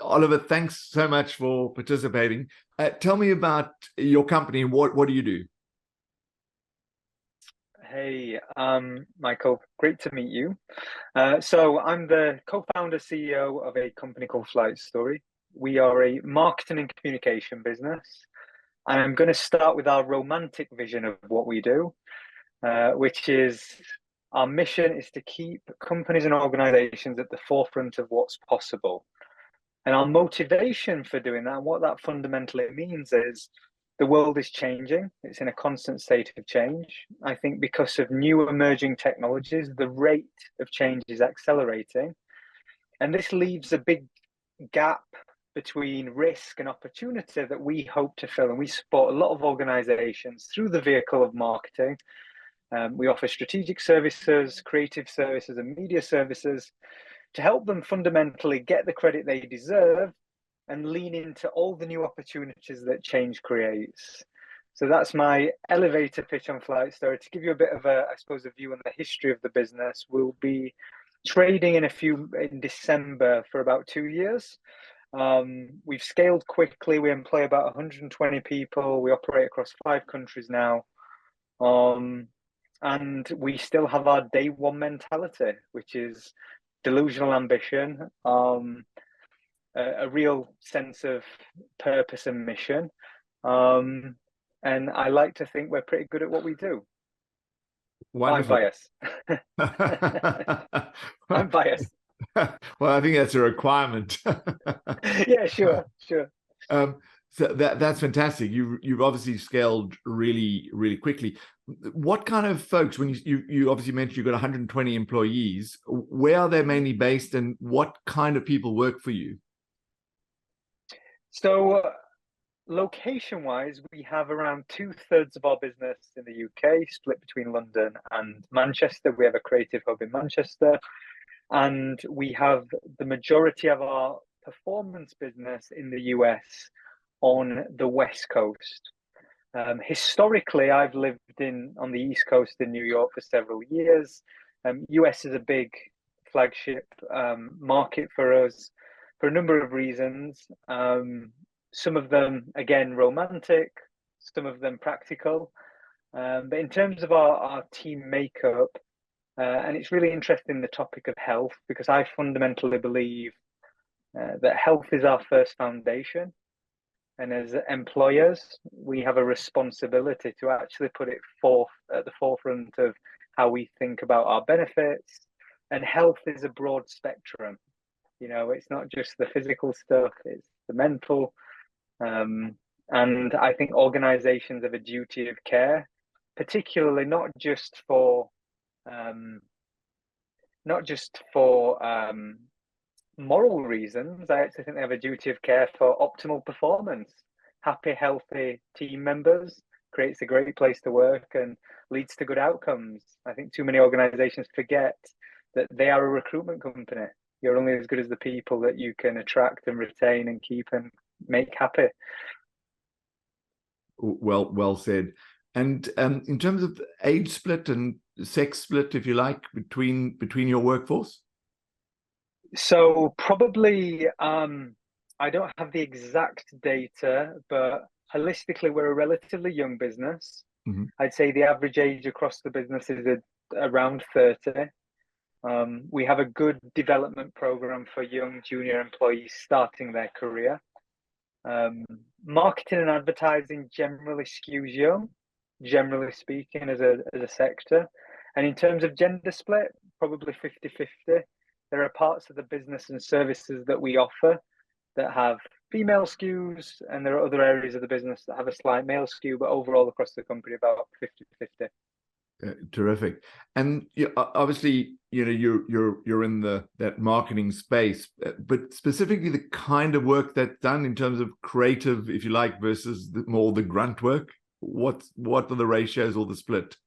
Oliver, thanks so much for participating. Tell me about your company. What do you do? Hey, Michael, great to meet you. So I'm the co-founder CEO of a company called Flight Story. We are a marketing and communication business. And I'm going to start with our romantic vision of what we do, which is our mission is to keep companies and organizations at the forefront of what's possible. And our motivation for doing that, and what that fundamentally means is the world is changing. It's in a constant state of change. I think because of new emerging technologies, the rate of change is accelerating. And this leaves a big gap between risk and opportunity that we hope to fill. And we support a lot of organizations through the vehicle of marketing. We offer strategic services, creative services, and media services to help them fundamentally get the credit they deserve and lean into all the new opportunities that change creates. So that's my elevator pitch on Flight Story. To give you a bit of a, I suppose, a view on the history of the business, we'll be trading in December for about 2 years. We've scaled quickly. We employ about 120 people. We operate across 5 countries now. And we still have our day one mentality, which is delusional ambition, a real sense of purpose and mission. And I like to think we're pretty good at what we do. Wonderful. I'm biased. I'm biased. Well, I think that's a requirement. Yeah, sure. So that's fantastic. You've obviously scaled really, really quickly. What kind of folks, when you obviously mentioned you've got 120 employees, where are they mainly based and what kind of people work for you? So location-wise, we have around 2/3 of our business in the UK, split between London and Manchester. We have a creative hub in Manchester, and we have the majority of our performance business in the US on the West Coast. Historically, I've lived on the East Coast in New York for several years. US is a big flagship market for us for a number of reasons. Some of them, again, romantic, some of them practical. But in terms of our team makeup, and it's really interesting, the topic of health, because I fundamentally believe that health is our first foundation. And as employers, we have a responsibility to actually put it at the forefront of how we think about our benefits. And health is a broad spectrum. You know, it's not just the physical stuff, it's the mental. And I think organizations have a duty of care, particularly not just for moral reasons. I actually think they have a duty of care for optimal performance. Happy, healthy team members creates a great place to work and leads to good outcomes. I think too many organizations forget that they are a recruitment company. You're only as good as the people that you can attract and retain and keep and make happy. Well said. And in terms of age split and sex split, if you like, between your workforce? So probably, I don't have the exact data, but holistically, we're a relatively young business. Mm-hmm. I'd say the average age across the business is around 30. We have a good development program for young junior employees starting their career. Marketing and advertising generally skews young, generally speaking, as a sector. And in terms of gender split, probably 50-50. There are parts of the business and services that we offer that have female skews, and there are other areas of the business that have a slight male skew, but overall across the company, about 50-50. Terrific. And obviously, you're in that marketing space, but specifically the kind of work that's done in terms of creative, if you like, versus more the grunt work. What are the ratios or the split?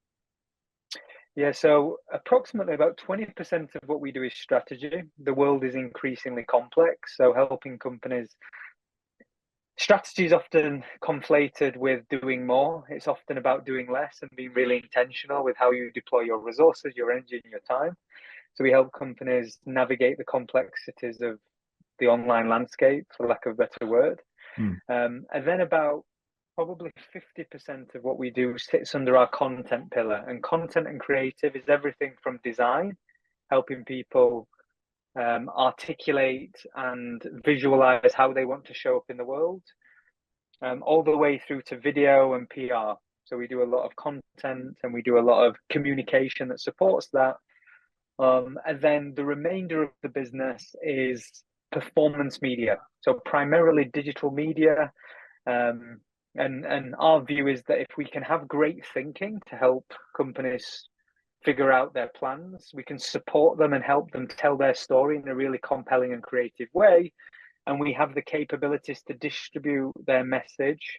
Yeah, so approximately about 20% of what we do is strategy. The world is increasingly complex, so helping companies. Strategy is often conflated with doing more. It's often about doing less and being really intentional with how you deploy your resources, your energy, and your time. So we help companies navigate the complexities of the online landscape, for lack of a better word. Mm. And then about probably 50% of what we do sits under our content pillar. And content and creative is everything from design, helping people articulate and visualize how they want to show up in the world, all the way through to video and PR. So we do a lot of content and we do a lot of communication that supports that. And then the remainder of the business is performance media. So primarily digital media. And our view is that if we can have great thinking to help companies figure out their plans, we can support them and help them tell their story in a really compelling and creative way. And we have the capabilities to distribute their message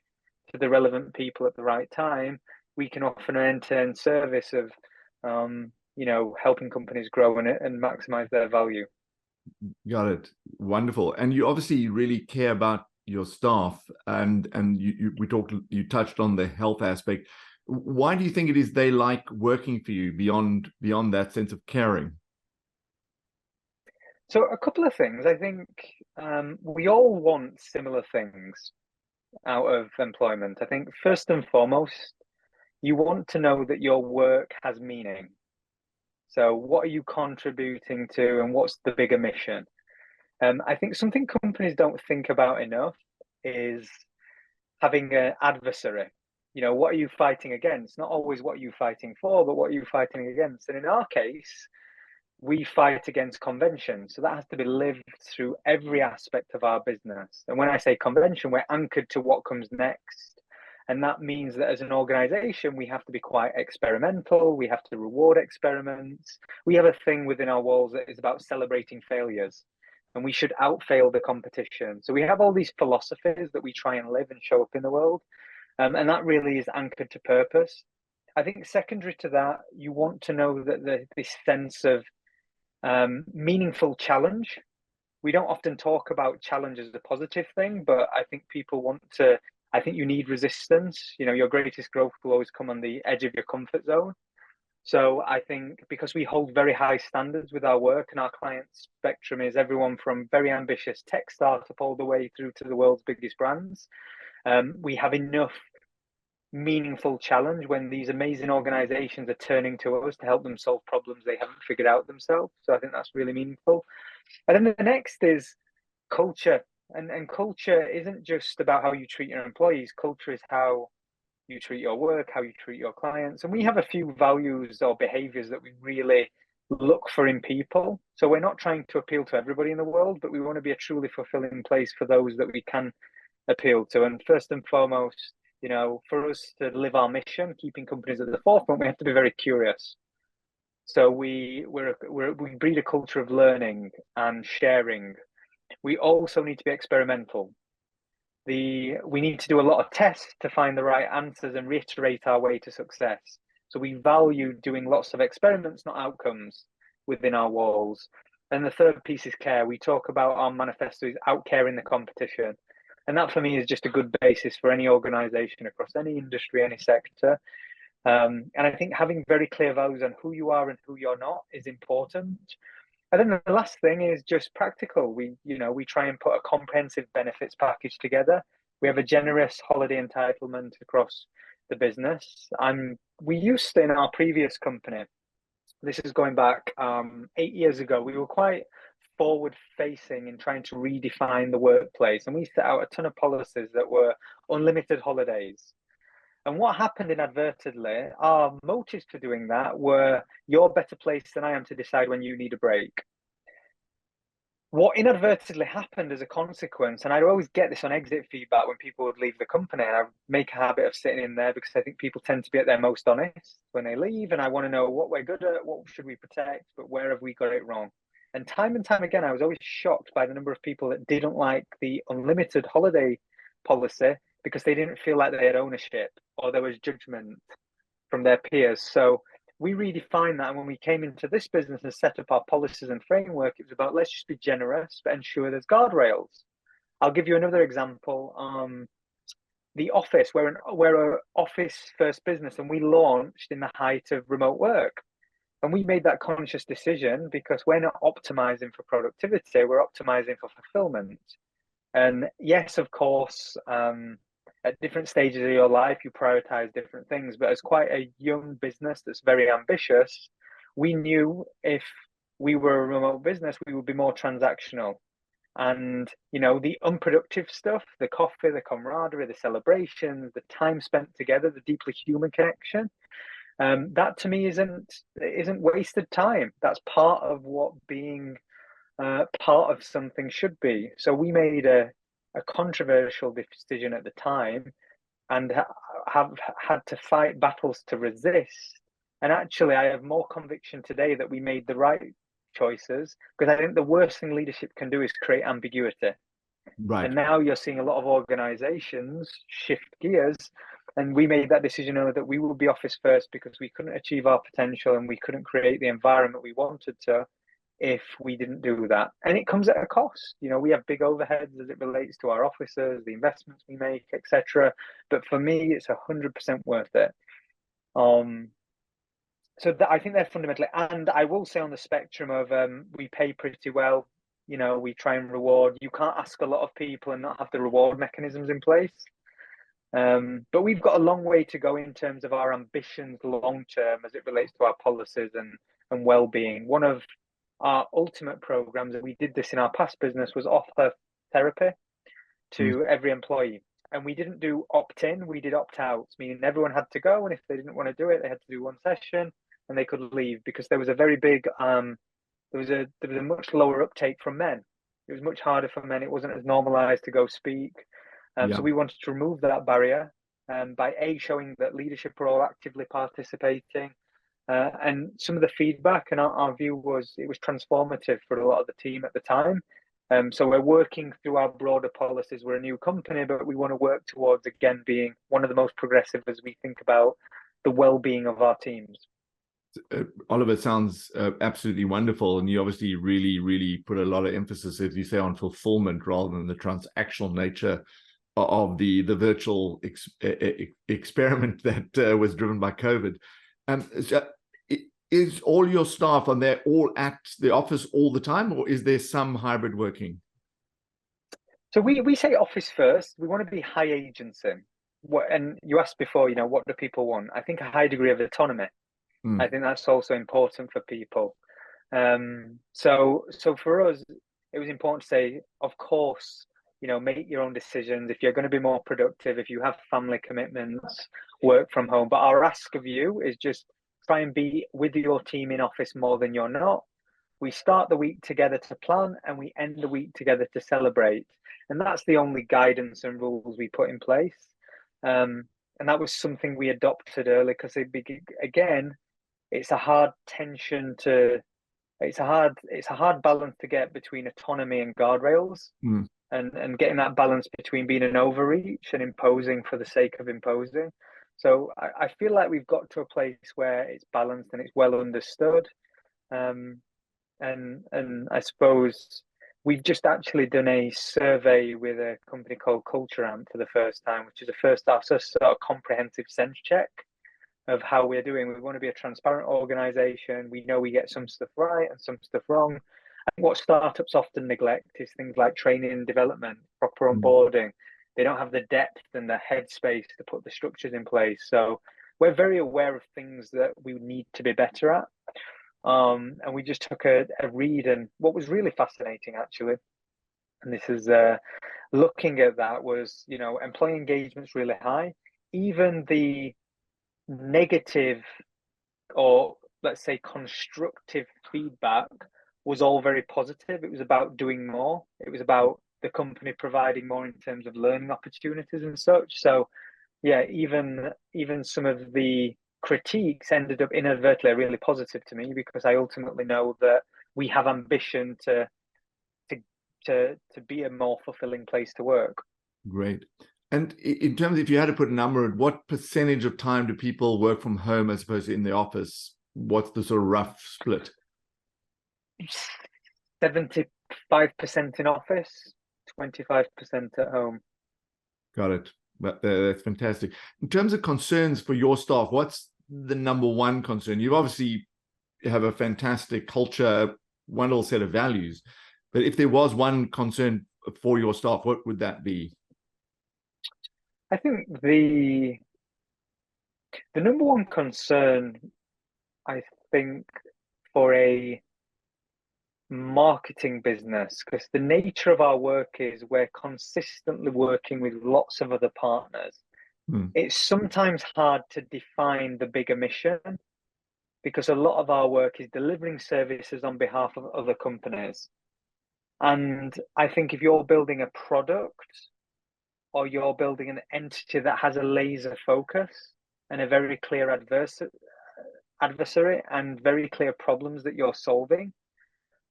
to the relevant people at the right time. We can offer an end-to-end service of, helping companies grow and maximize their value. Got it. Wonderful. And you obviously really care about your staff, and you touched on the health aspect. Why do you think it is they like working for you beyond that sense of caring? So a couple of things. I think we all want similar things out of employment. I think first and foremost, you want to know that your work has meaning. So what are you contributing to, and what's the bigger mission? I think something companies don't think about enough is having an adversary. What are you fighting against? Not always what are you fighting for, but what are you fighting against? And in our case, we fight against convention. So that has to be lived through every aspect of our business. And when I say convention, we're anchored to what comes next. And that means that as an organization, we have to be quite experimental. We have to reward experiments. We have a thing within our walls that is about celebrating failures, and we should outfail the competition. So we have all these philosophies that we try and live and show up in the world. And that really is anchored to purpose. I think secondary to that, you want to know that this sense of meaningful challenge. We don't often talk about challenge as a positive thing, but I think people want to. I think you need resistance. Your greatest growth will always come on the edge of your comfort zone. So I think because we hold very high standards with our work, and our client spectrum is everyone from very ambitious tech startup all the way through to the world's biggest brands, we have enough meaningful challenge when these amazing organizations are turning to us to help them solve problems they haven't figured out themselves. So I think that's really meaningful. And then the next is culture. And culture isn't just about how you treat your employees. Culture is how you treat your work, how you treat your clients. And we have a few values or behaviors that we really look for in people. So we're not trying to appeal to everybody in the world, but we want to be a truly fulfilling place for those that we can appeal to. And first and foremost, for us to live our mission, keeping companies at the forefront, we have to be very curious. So we breed a culture of learning and sharing. We also need to be experimental. We need to do a lot of tests to find the right answers and reiterate our way to success. So we value doing lots of experiments, not outcomes, within our walls. And the third piece is care. We talk about our manifesto is out caring the competition. And that for me is just a good basis for any organization across any industry, any sector. And I think having very clear values on who you are and who you're not is important. And then the last thing is just practical. We try and put a comprehensive benefits package together. We have a generous holiday entitlement across the business. We used to, in our previous company, this is going back 8 years ago, we were quite forward facing in trying to redefine the workplace. And we set out a ton of policies that were unlimited holidays. And what happened inadvertently, our motives for doing that were, you're better placed than I am to decide when you need a break. What inadvertently happened as a consequence, and I'd always get this on exit feedback when people would leave the company, and I make a habit of sitting in there because I think people tend to be at their most honest when they leave, and I want to know what we're good at, what should we protect, but where have we got it wrong? And time again, I was always shocked by the number of people that didn't like the unlimited holiday policy because they didn't feel like they had ownership or there was judgment from their peers. So we redefined that. And when we came into this business and set up our policies and framework, it was about, let's just be generous, but ensure there's guardrails. I'll give you another example. The office, we're an office first business, and we launched in the height of remote work. And we made that conscious decision because we're not optimizing for productivity, we're optimizing for fulfillment. And yes, of course, at different stages of your life, you prioritize different things. But as quite a young business that's very ambitious, we knew if we were a remote business, we would be more transactional. And, the unproductive stuff, the coffee, the camaraderie, the celebrations, the time spent together, the deeply human connection, that to me isn't wasted time. That's part of what being part of something should be. So we made a controversial decision at the time, and have had to fight battles to resist. And actually, I have more conviction today that we made the right choices, because I think the worst thing leadership can do is create ambiguity. Right. And now you're seeing a lot of organizations shift gears. And we made that decision that we would be office first because we couldn't achieve our potential and we couldn't create the environment we wanted to if we didn't do that. And it comes at a cost. We have big overheads as it relates to our officers, the investments we make, etc. But for me, it's 100% worth it. So I think they're fundamentally, and I will say on the spectrum of we pay pretty well. We try and reward. You can't ask a lot of people and not have the reward mechanisms in place. But we've got a long way to go in terms of our ambitions long term as it relates to our policies and well-being. One of our ultimate programs, and we did this in our past business, was offer therapy to every employee. And we didn't do opt-in, we did opt-out, meaning everyone had to go, and if they didn't want to do it, they had to do one session and they could leave, because there was a very big there was a much lower uptake from men. It was much harder for men. It wasn't as normalized to go speak. So we wanted to remove that barrier by showing that leadership are all actively participating. And some of the feedback and our view was it was transformative for a lot of the team at the time. So we're working through our broader policies. We're a new company, but we want to work towards, again, being one of the most progressive as we think about the well-being of our teams. Oliver, sounds absolutely wonderful. And you obviously really, really put a lot of emphasis, as you say, on fulfillment rather than the transactional nature of the virtual experiment that was driven by COVID. So is all your staff, are they all at the office all the time, or is there some hybrid working? So we say office first. We want to be high agency. And you asked before, what do people want? I think a high degree of autonomy. I think that's also important for people. So for us, it was important to say, of course, make your own decisions. If you're going to be more productive, if you have family commitments, work from home. But our ask of you is just try and be with your team in office more than you're not. We start the week together to plan and we end the week together to celebrate. And that's the only guidance and rules we put in place. And that was something we adopted early because again, it's a hard tension to, it's a hard balance to get between autonomy and guardrails, and getting that balance between being an overreach and imposing for the sake of imposing. So I feel like we've got to a place where it's balanced and it's well understood. And I suppose we've just actually done a survey with a company called Culture Amp for the first time, which is our first sort of comprehensive sense check of how we're doing. We want to be a transparent organization. We know we get some stuff right and some stuff wrong. And what startups often neglect is things like training and development, proper onboarding. They don't have the depth and the headspace to put the structures in place. So we're very aware of things that we need to be better at. And we just took a read, and what was really fascinating, actually, and this is looking at that, was, employee engagement's really high. Even the negative, or let's say constructive feedback, was all very positive. It was about doing more. It was about the company providing more in terms of learning opportunities and such. So yeah, even some of the critiques ended up inadvertently really positive to me, because I ultimately know that we have ambition to be a more fulfilling place to work. Great. And in terms of, if you had to put a number on what percentage of time do people work from home as opposed to in the office, what's the sort of rough split? 75% in office, 25% at home. Got it. That's fantastic. In terms of concerns for your staff, what's the number one concern? You've obviously have a fantastic culture, wonderful set of values. But if there was one concern for your staff, what would that be? I think the number one concern, I think, for a marketing business, because the nature of our work is we're consistently working with lots of other partners. It's sometimes hard to define the bigger mission, because a lot of our work is delivering services on behalf of other companies. And I think if you're building a product or you're building an entity that has a laser focus and a very clear adversary and very clear problems that you're solving,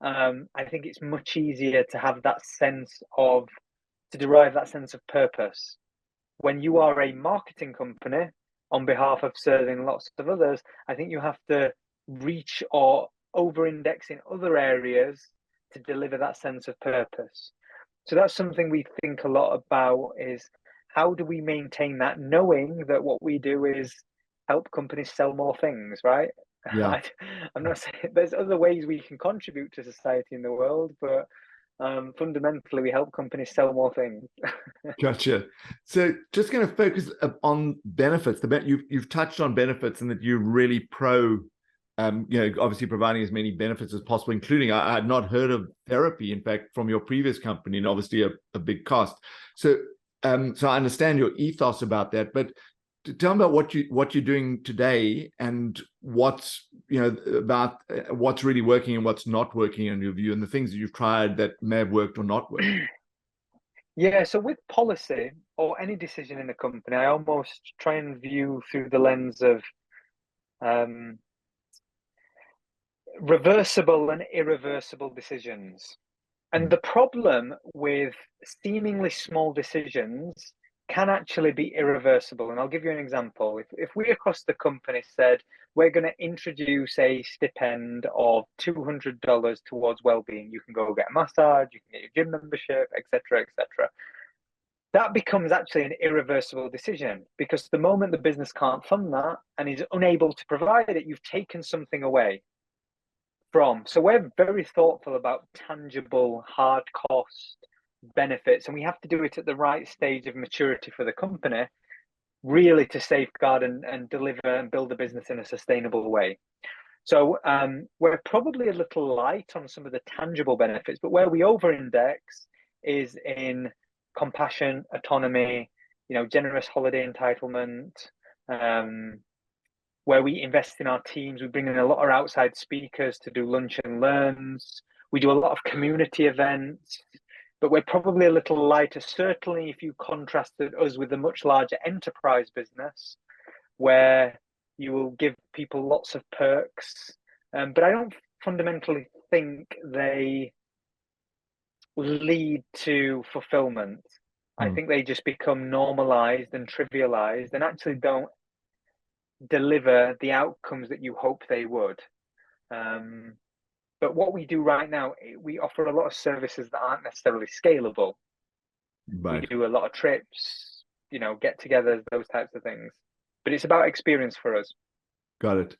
I think it's much easier to have that sense of, to derive that sense of purpose. When you are a marketing company on behalf of serving lots of others, I think you have to reach or over-index in other areas to deliver that sense of purpose. So that's something we think a lot about, is how do we maintain that, knowing that what we do is help companies sell more things, right? Yeah. I'm not saying there's other ways we can contribute to society in the world, but fundamentally we help companies sell more things. Gotcha. So just going to focus on benefits. You've touched on benefits and that you're really pro, obviously providing as many benefits as possible, including, I had not heard of therapy, in fact, from your previous company, and obviously a big cost. So I understand your ethos about that, but tell me about what you're doing today and what's about what's really working and what's not working in your view, and the things that you've tried that may have worked or not worked. Yeah, so with policy or any decision in a company, I almost try and view through the lens of reversible and irreversible decisions. And the problem with seemingly small decisions can actually be irreversible. And I'll give you an example. If we across the company said, we're going to introduce a stipend of $200 towards well-being, you can go get a massage, you can get your gym membership, etc., etc. That becomes actually an irreversible decision, because the moment the business can't fund that and is unable to provide it, you've taken something away from. So we're very thoughtful about tangible, hard cost benefits, and we have to do it at the right stage of maturity for the company, really, to safeguard and deliver and build a business in a sustainable way. So we're probably a little light on some of the tangible benefits, but where we over-index is in compassion, autonomy, generous holiday entitlement, where we invest in our teams. We bring in a lot of outside speakers to do lunch and learns. We do a lot of community events, but we're probably a little lighter, certainly if you contrasted us with a much larger enterprise business, where you will give people lots of perks. But I don't fundamentally think they lead to fulfillment. I think they just become normalized and trivialized and actually don't deliver the outcomes that you hope they would. But what we do right now, we offer a lot of services that aren't necessarily scalable. Right. We do a lot of trips, get-togethers, those types of things. But it's about experience for us. Got it.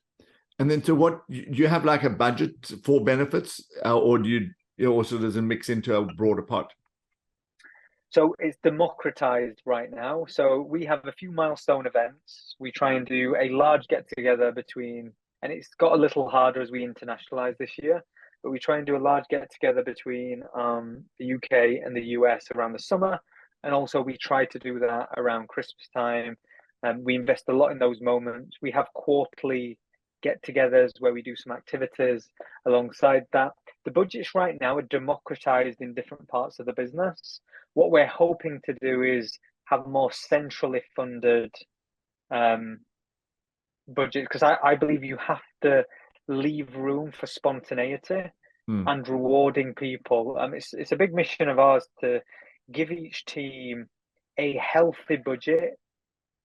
And then, so what do you have, like a budget for benefits, or do you also does it mix into a broader pot? So it's democratized right now. So we have a few milestone events. We try and do a large get-together between, and it's got a little harder as we internationalize this year, but we try and do a large get-together between the UK and the US around the summer. And also we try to do that around Christmas time. We invest a lot in those moments. We have quarterly get-togethers where we do some activities alongside that. The budgets right now are democratized in different parts of the business. What we're hoping to do is have more centrally funded budgets, because I believe you have to leave room for spontaneity and rewarding people. It's a big mission of ours to give each team a healthy budget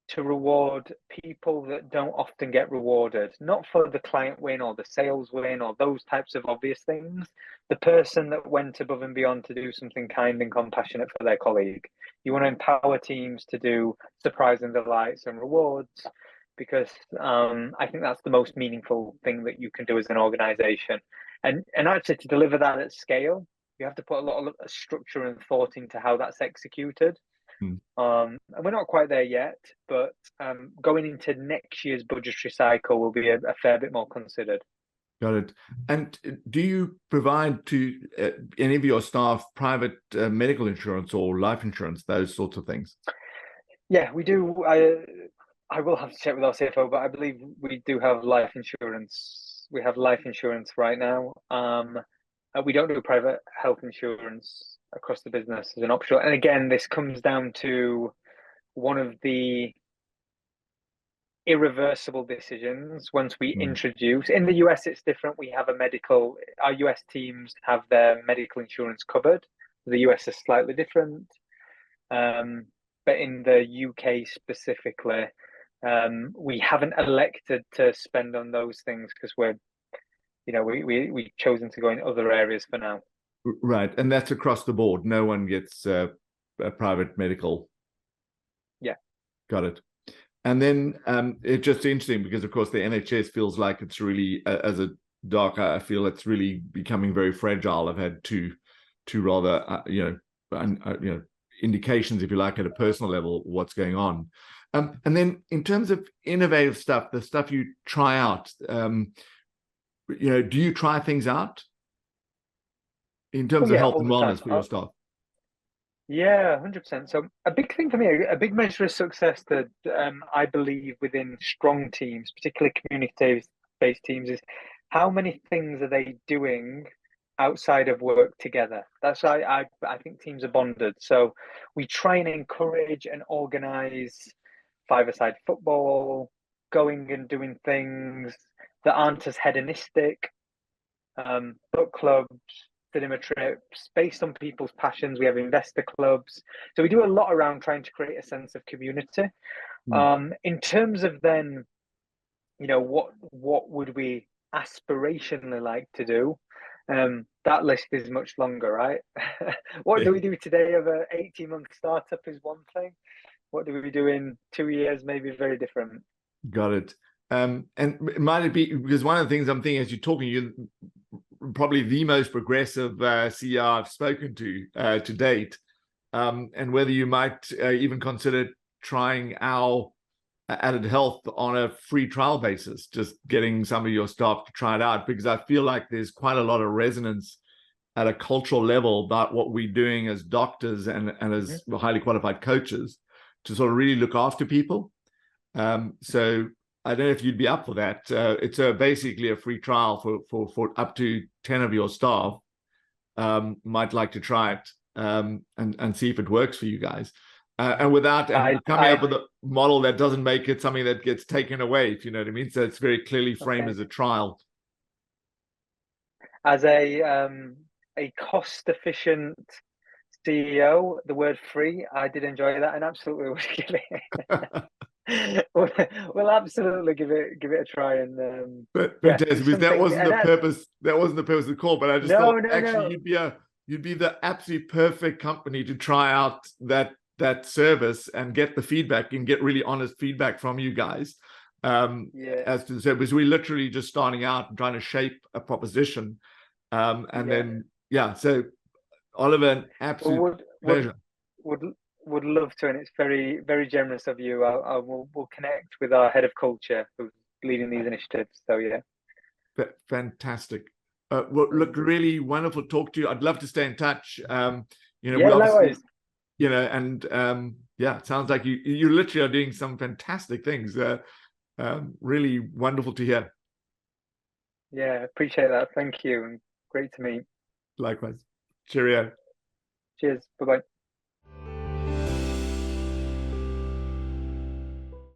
to reward people that don't often get rewarded, not for the client win or the sales win or those types of obvious things. The person that went above and beyond to do something kind and compassionate for their colleague. You want to empower teams to do surprise and delights and rewards. because I think that's the most meaningful thing that you can do as an organization. And actually, to deliver that at scale, you have to put a lot of structure and thought into how that's executed. Hmm. And we're not quite there yet, but going into next year's budgetary cycle will be a fair bit more considered. Got it. And do you provide to any of your staff private medical insurance or life insurance, those sorts of things? Yeah, we do. I will have to check with our CFO, but I believe we do have life insurance. We have life insurance right now. We don't do private health insurance across the business as an option. And again, this comes down to one of the irreversible decisions once we introduce. In the US, it's different. We have our US teams have their medical insurance covered. The US is slightly different. But in the UK specifically, we haven't elected to spend on those things because we've chosen to go in other areas for now. Right, and that's across the board. No one gets a private medical. Yeah, got it. And then it's just interesting because, of course, the NHS feels like it's really, as a doc, I feel it's really becoming very fragile. I've had two rather, indications, if you like, at a personal level, what's going on. And then in terms of innovative stuff, the stuff you try out, do you try things out in terms of health and wellness for your staff? Yeah, 100%. So a big thing for me, a big measure of success that I believe within strong teams, particularly community-based teams, is how many things are they doing outside of work together. That's why I think teams are bonded. So we try and encourage and organize five-a-side football, going and doing things that aren't as hedonistic, book clubs, cinema trips, based on people's passions. We have investor clubs. So we do a lot around trying to create a sense of community. In terms of then, what would we aspirationally like to do? That list is much longer, right? What do we do today of an 18-month startup is one thing. What do we do in 2 years? Maybe very different. Got it. And might it be, because one of the things I'm thinking as you're talking, you're probably the most progressive CEO I've spoken to date, and whether you might even consider trying our added health on a free trial basis, just getting some of your staff to try it out, because I feel like there's quite a lot of resonance at a cultural level about what we're doing as doctors and as highly qualified coaches to sort of really look after people. So I don't know if you'd be up for that. It's basically a free trial for up to 10 of your staff. Might like to try it and see if it works for you guys. And without coming up with a model that doesn't make it something that gets taken away, if you know what I mean. So it's very clearly framed as a trial. As a cost-efficient CEO, the word free, I did enjoy that and absolutely would give it. we'll absolutely give it a try. And but because that wasn't the purpose. That wasn't the purpose of the call. But I just thought you'd be the absolutely perfect company to try out that service and get the feedback and get really honest feedback from you guys. As to the service, we're literally just starting out and trying to shape a proposition. So Oliver, an absolute pleasure. Would love to, and it's very, very generous of you. We'll connect with our head of culture who's leading these initiatives. So yeah, fantastic. Well, look, really wonderful to talk to you. I'd love to stay in touch. Likewise. It sounds like you literally are doing some fantastic things. Really wonderful to hear. Yeah, appreciate that. Thank you, and great to meet. Likewise. Cheerio. Cheers. Bye-bye.